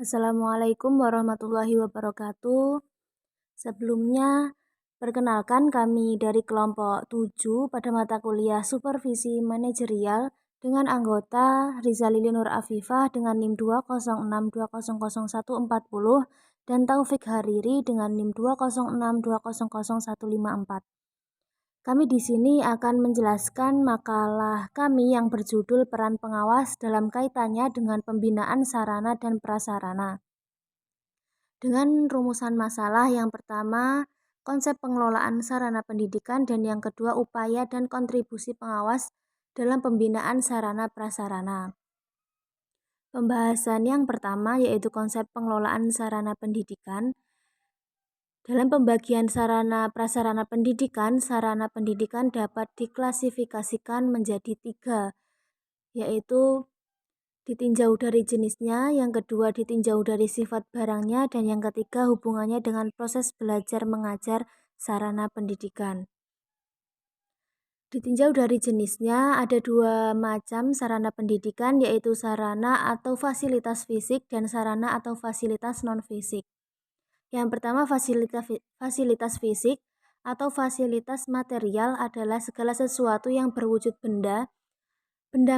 Assalamualaikum warahmatullahi wabarakatuh. Sebelumnya, perkenalkan kami dari kelompok 7 pada mata kuliah Supervisi Manajerial dengan anggota Rizalili Nur Afifah dengan NIM 206200140 dan Taufik Hariri dengan NIM 206200154. Kami di sini akan menjelaskan makalah kami yang berjudul Peran Pengawas dalam kaitannya dengan pembinaan sarana dan prasarana. Dengan rumusan masalah yang pertama, konsep pengelolaan sarana pendidikan, dan yang kedua, upaya dan kontribusi pengawas dalam pembinaan sarana prasarana. Pembahasan yang pertama yaitu konsep pengelolaan sarana pendidikan. Dalam pembagian sarana prasarana pendidikan, sarana pendidikan dapat diklasifikasikan menjadi 3, yaitu ditinjau dari jenisnya, yang kedua ditinjau dari sifat barangnya, dan yang ketiga hubungannya dengan proses belajar mengajar sarana pendidikan. Ditinjau dari jenisnya, ada 2 macam sarana pendidikan, yaitu sarana atau fasilitas fisik dan sarana atau fasilitas non-fisik. Yang pertama, fasilitas fisik atau fasilitas material adalah segala sesuatu yang berwujud benda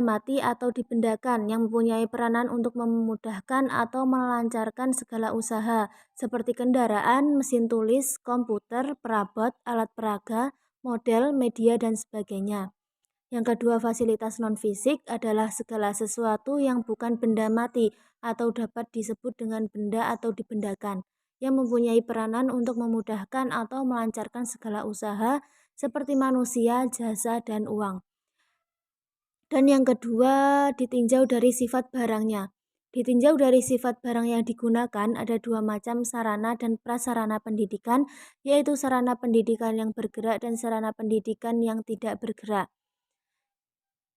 mati atau dibendakan yang mempunyai peranan untuk memudahkan atau melancarkan segala usaha seperti kendaraan, mesin tulis, komputer, perabot, alat peraga, model, media, dan sebagainya. Yang kedua, fasilitas non-fisik adalah segala sesuatu yang bukan benda mati atau dapat disebut dengan benda atau dibendakan, yang mempunyai peranan untuk memudahkan atau melancarkan segala usaha seperti manusia, jasa, dan uang. Dan yang kedua, ditinjau dari sifat barangnya. Ditinjau dari sifat barang yang digunakan, ada 2 macam sarana dan prasarana pendidikan, yaitu sarana pendidikan yang bergerak dan sarana pendidikan yang tidak bergerak.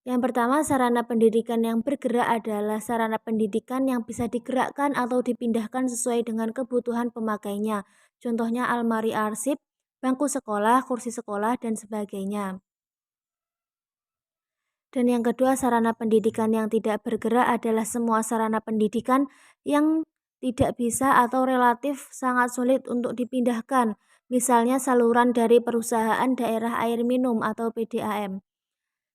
Yang pertama, sarana pendidikan yang bergerak adalah sarana pendidikan yang bisa digerakkan atau dipindahkan sesuai dengan kebutuhan pemakainya. Contohnya almari arsip, bangku sekolah, kursi sekolah, dan sebagainya. Dan yang kedua, sarana pendidikan yang tidak bergerak adalah semua sarana pendidikan yang tidak bisa atau relatif sangat sulit untuk dipindahkan, misalnya saluran dari perusahaan daerah air minum atau PDAM.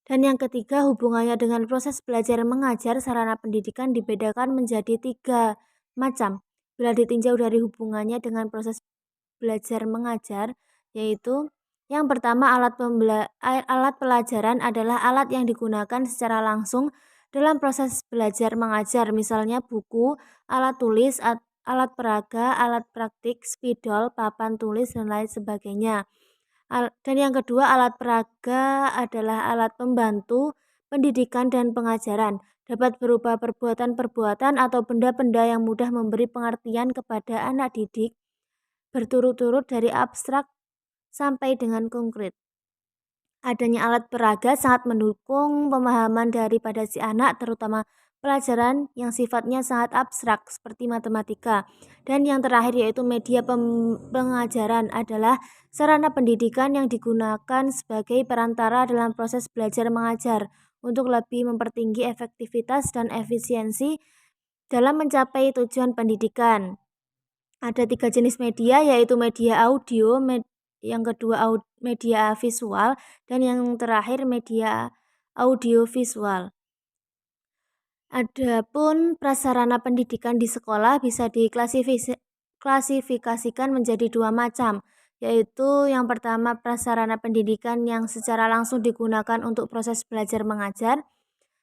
Dan yang ketiga, hubungannya dengan proses belajar mengajar, sarana pendidikan dibedakan menjadi 3 macam. Bila ditinjau dari hubungannya dengan proses belajar mengajar, yaitu yang pertama, alat pelajaran adalah alat yang digunakan secara langsung dalam proses belajar mengajar, misalnya buku, alat tulis, alat peraga, alat praktik, spidol, papan tulis, dan lain sebagainya. Dan yang kedua, alat peraga adalah alat pembantu pendidikan dan pengajaran, dapat berupa perbuatan-perbuatan atau benda-benda yang mudah memberi pengertian kepada anak didik, berturut-turut dari abstrak sampai dengan konkret. Adanya alat peraga sangat mendukung pemahaman daripada si anak, terutama pelajaran yang sifatnya sangat abstrak seperti matematika. Dan yang terakhir yaitu media pengajaran adalah sarana pendidikan yang digunakan sebagai perantara dalam proses belajar mengajar untuk lebih mempertinggi efektivitas dan efisiensi dalam mencapai tujuan pendidikan. Ada 3 jenis media, yaitu media audio, yang kedua media visual, dan yang terakhir media audiovisual. Adapun prasarana pendidikan di sekolah bisa diklasifikasikan menjadi 2 macam, yaitu yang pertama, prasarana pendidikan yang secara langsung digunakan untuk proses belajar mengajar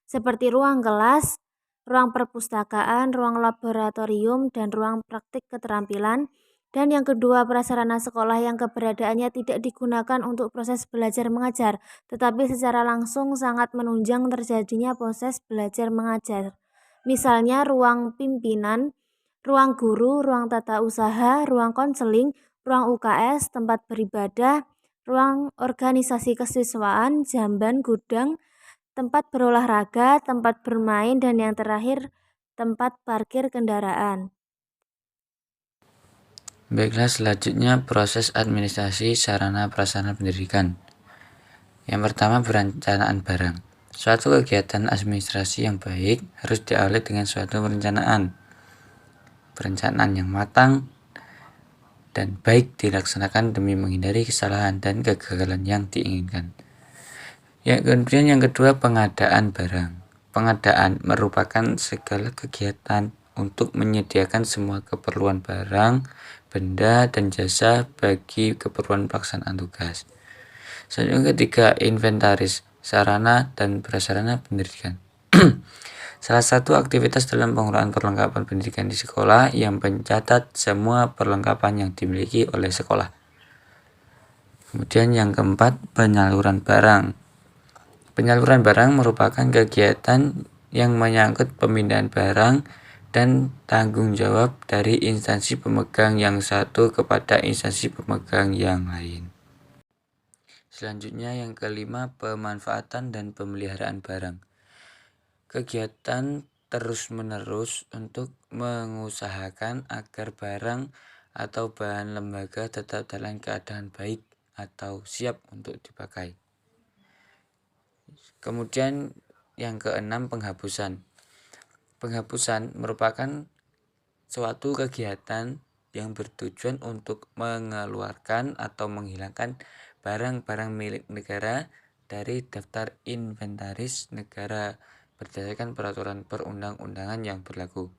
seperti ruang kelas, ruang perpustakaan, ruang laboratorium, dan ruang praktik keterampilan. Dan yang kedua, prasarana sekolah yang keberadaannya tidak digunakan untuk proses belajar mengajar, tetapi secara langsung sangat menunjang terjadinya proses belajar mengajar. Misalnya ruang pimpinan, ruang guru, ruang tata usaha, ruang konseling, ruang UKS, tempat beribadah, ruang organisasi kesiswaan, jamban, gudang, tempat berolahraga, tempat bermain, dan yang terakhir, tempat parkir kendaraan. Baiklah, selanjutnya proses administrasi sarana prasarana pendidikan. Yang pertama, perencanaan barang. Suatu kegiatan administrasi yang baik harus diawali dengan suatu perencanaan. perencanaan yang matang dan baik dilaksanakan demi menghindari kesalahan dan kegagalan yang diinginkan. Kemudian yang kedua, pengadaan barang. Pengadaan merupakan segala kegiatan untuk menyediakan semua keperluan barang, benda, dan jasa bagi keperluan pelaksanaan tugas. Selanjutnya ketiga, inventaris sarana dan prasarana pendidikan. Salah satu aktivitas dalam pengelolaan perlengkapan pendidikan di sekolah yang mencatat semua perlengkapan yang dimiliki oleh sekolah. Kemudian yang keempat, penyaluran barang. Penyaluran barang merupakan kegiatan yang menyangkut pemindahan barang dan tanggung jawab dari instansi pemegang yang satu kepada instansi pemegang yang lain. Selanjutnya yang kelima, pemanfaatan dan pemeliharaan barang. Kegiatan terus-menerus untuk mengusahakan agar barang atau bahan lembaga tetap dalam keadaan baik atau siap untuk dipakai. Kemudian yang keenam, penghapusan. Penghapusan merupakan suatu kegiatan yang bertujuan untuk mengeluarkan atau menghilangkan barang-barang milik negara dari daftar inventaris negara berdasarkan peraturan perundang-undangan yang berlaku.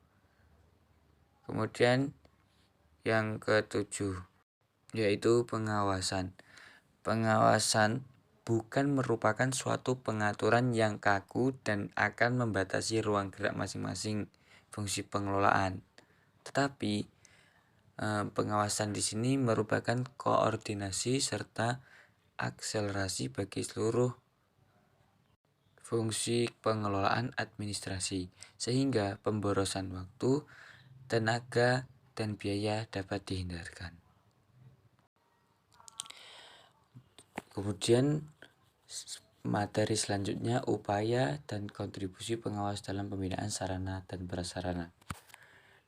Kemudian yang ketujuh, yaitu pengawasan. Pengawasan bukan merupakan suatu pengaturan yang kaku dan akan membatasi ruang gerak masing-masing fungsi pengelolaan. Tetapi pengawasan di sini merupakan koordinasi serta akselerasi bagi seluruh fungsi pengelolaan administrasi, sehingga pemborosan waktu, tenaga, dan biaya dapat dihindarkan. Kemudian materi selanjutnya, upaya dan kontribusi pengawas dalam pembinaan sarana dan prasarana.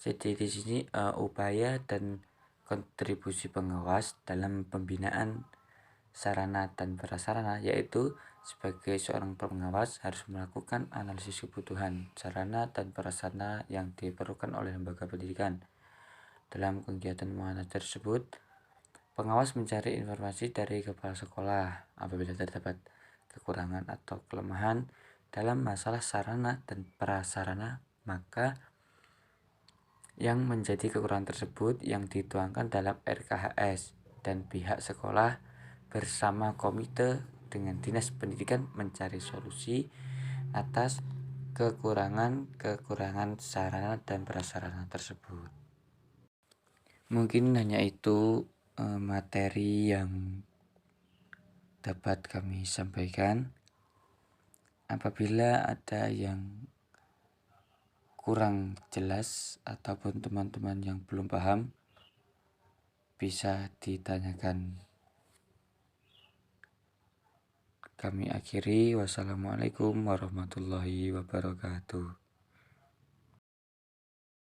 Jadi di sini upaya dan kontribusi pengawas dalam pembinaan sarana dan prasarana, yaitu sebagai seorang pengawas harus melakukan analisis kebutuhan sarana dan prasarana yang diperlukan oleh lembaga pendidikan. Dalam kegiatan pengawasan tersebut, pengawas mencari informasi dari kepala sekolah apabila terdapat kekurangan atau kelemahan dalam masalah sarana dan prasarana, maka yang menjadi kekurangan tersebut yang dituangkan dalam RKHS, dan pihak sekolah bersama komite dengan Dinas Pendidikan mencari solusi atas kekurangan sarana dan prasarana tersebut. Mungkin hanya itu materi yang dapat kami sampaikan. Apabila ada yang kurang jelas ataupun teman-teman yang belum paham, bisa ditanyakan. Kami akhiri. Wassalamualaikum warahmatullahi wabarakatuh.